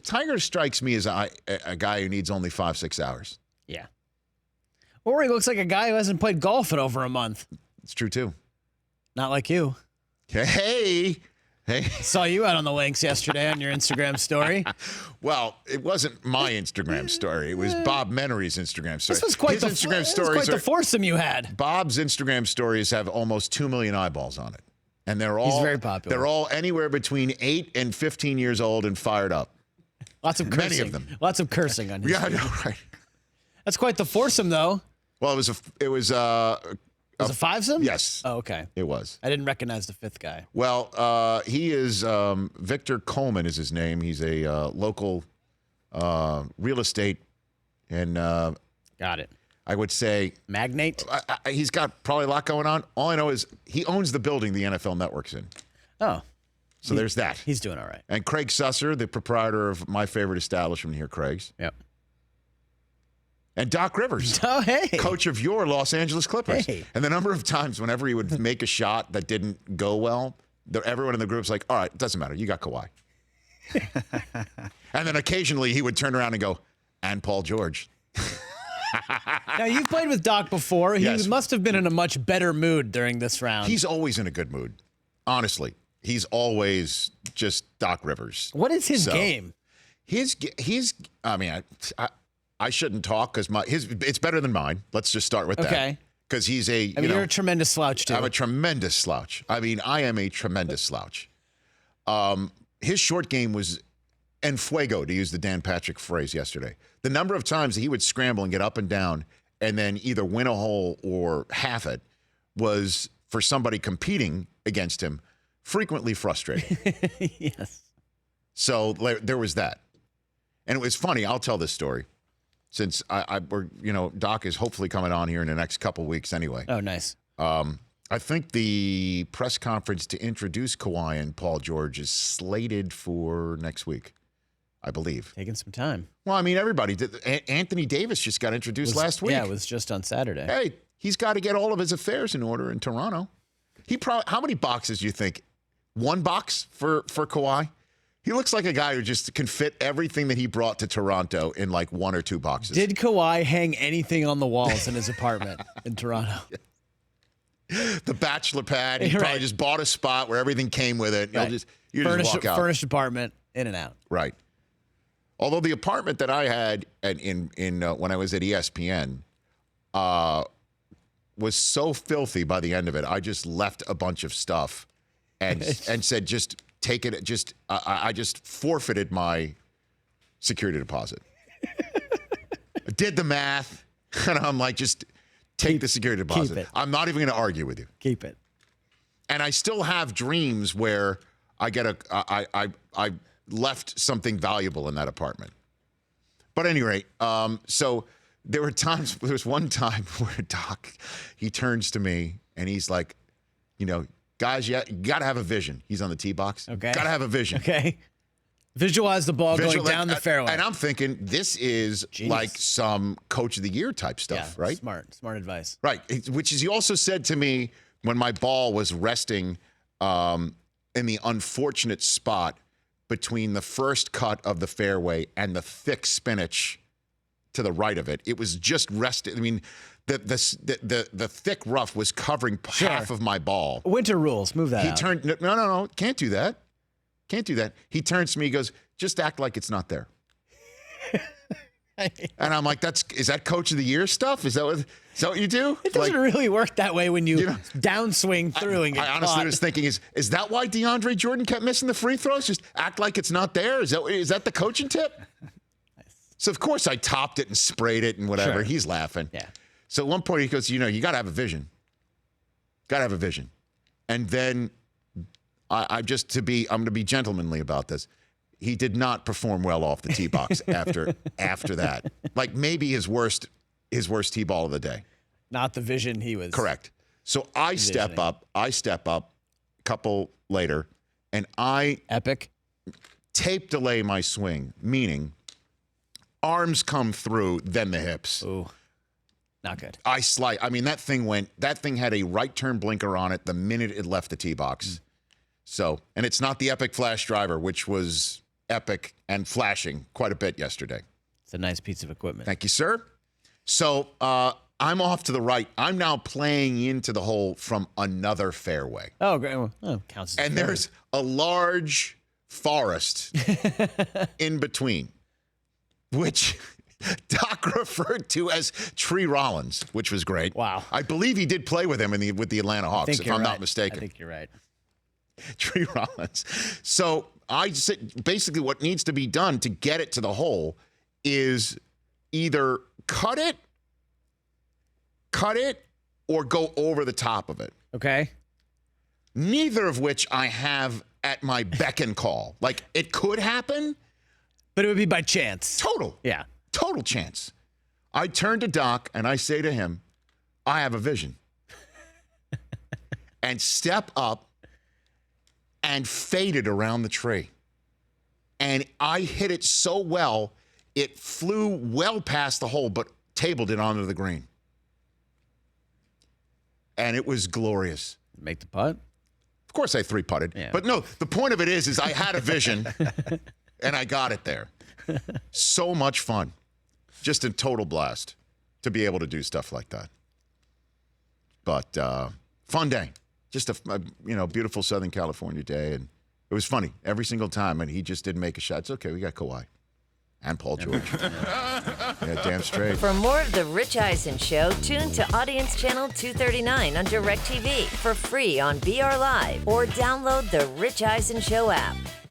Tiger strikes me as a guy who needs only 5-6 hours. Yeah. Or he looks like a guy who hasn't played golf in over a month. It's true, too. Not like you. Hey. Saw you out on the links yesterday on your Instagram story. Well, it wasn't my Instagram story. It was Bob Menery's Instagram story. This was quite, the foursome you had. Bob's Instagram stories have almost 2 million eyeballs on it. And they're all He's very popular. They're all anywhere between 8 and 15 years old and fired up. Lots of cursing. Many of them. Lots of cursing on his Yeah, I know, right. That's quite the foursome, though. Well, it was a fivesome? Yes. Oh, okay. It was. I didn't recognize the fifth guy. Well, he is Victor Coleman is his name. He's a local real estate and got it. I would say magnate. He's got probably a lot going on. All I know is he owns the building the NFL Network's in. Oh. So there's that. He's doing all right. And Craig Susser, the proprietor of my favorite establishment here, Craig's. Yep. And Doc Rivers, hey, coach of your Los Angeles Clippers. Hey. And the number of times whenever he would make a shot that didn't go well, everyone in the group's like, all right, it doesn't matter. You got Kawhi. And then occasionally he would turn around and go, and Paul George. Now, you've played with Doc before. He Yes. must have been in a much better mood during this round. He's always in a good mood. Honestly, he's always just Doc Rivers. What is his game? I mean, I shouldn't talk because it's better than mine. Let's just start with that. Okay. Because you're a tremendous slouch, too. I'm a tremendous slouch. I mean, I am a tremendous slouch. His short game was en fuego, to use the Dan Patrick phrase yesterday. The number of times that he would scramble and get up and down and then either win a hole or half it was, for somebody competing against him, frequently frustrating. Yes. So there was that. And it was funny. I'll tell this story. Since Doc is hopefully coming on here in the next couple weeks anyway. Oh, nice. I think the press conference to introduce Kawhi and Paul George is slated for next week, I believe. Taking some time. Well, I mean, everybody did. Anthony Davis just got introduced last week. Yeah, it was just on Saturday. Hey, he's got to get all of his affairs in order in Toronto. How many boxes do you think? 1 box for Kawhi? He looks like a guy who just can fit everything that he brought to Toronto in like 1 or 2 boxes. Did Kawhi hang anything on the walls in his apartment in Toronto? The bachelor pad. He probably just bought a spot where everything came with it. Right. You just walk out. Furnished apartment, in and out. Right. Although the apartment that I had in when I was at ESPN was so filthy by the end of it, I just left a bunch of stuff and said, just take it. I just forfeited my security deposit. I did the math, and I'm like, just take the security deposit. Keep it. I'm not even going to argue with you. Keep it. And I still have dreams where I left something valuable in that apartment. But at any rate, so there was one time where Doc, he turns to me and he's like, guys, you got to have a vision. He's on the tee box. Okay. Got to have a vision. Okay. Visualize the ball going down the fairway. And I'm thinking, this is Genius. like some coach of the year type stuff, right? Smart advice. Right. Which is, he also said to me when my ball was resting in the unfortunate spot between the first cut of the fairway and the thick spinach to the right of it. It was just rested. I mean, the thick rough was covering half of my ball. Winter rules. Move that out. He turned, no, can't do that. Can't do that. He turns to me, he goes, just act like it's not there. And I'm like, is that coach of the year stuff? Is that what you do? It doesn't really work that way when you downswing through and get I honestly caught. was thinking, is that why DeAndre Jordan kept missing the free throws? Just act like it's not there? Is that the coaching tip? Nice. So, of course, I topped it and sprayed it and whatever. Sure. He's laughing. Yeah. So at one point he goes, you got to have a vision. Got to have a vision. And then I'm going to be gentlemanly about this. He did not perform well off the tee box after that. Like maybe his worst tee ball of the day. Not the vision he was. Correct. So I step up a couple later, and I Epic. tape delay my swing, meaning arms come through, then the hips. Ooh. Not good. I mean, that thing had a right turn blinker on it the minute it left the tee box. So, and it's not the Epic Flash driver, which was epic and flashing quite a bit yesterday. It's a nice piece of equipment. Thank you, sir. So I'm off to the right. I'm now playing into the hole from another fairway. Oh, great. Well, counts as And fair. there's a large forest in between, which Doc referred to as Tree Rollins, which was great. Wow. I believe he did play with him with the Atlanta I Hawks, think if you're I'm right. not mistaken. I think you're right. Tree Rollins. So basically what needs to be done to get it to the hole is either cut it, or go over the top of it. Okay. Neither of which I have at my beck and call. Like, it could happen. But it would be by chance. Total chance. I turn to Doc and I say to him, I have a vision. And step up and fade it around the tree. And I hit it so well, it flew well past the hole, but tabled it onto the green. And it was glorious. Make the putt. Of course I three-putted. Yeah. But no, the point of it is I had a vision and I got it there. So much fun. Just a total blast to be able to do stuff like that. But fun day. Just a beautiful Southern California day. And it was funny every single time. And he just didn't make a shot. It's okay. We got Kawhi and Paul George. Yeah, damn straight. For more of The Rich Eisen Show, tune to Audience Channel 239 on DirecTV for free on VR Live or download the Rich Eisen Show app.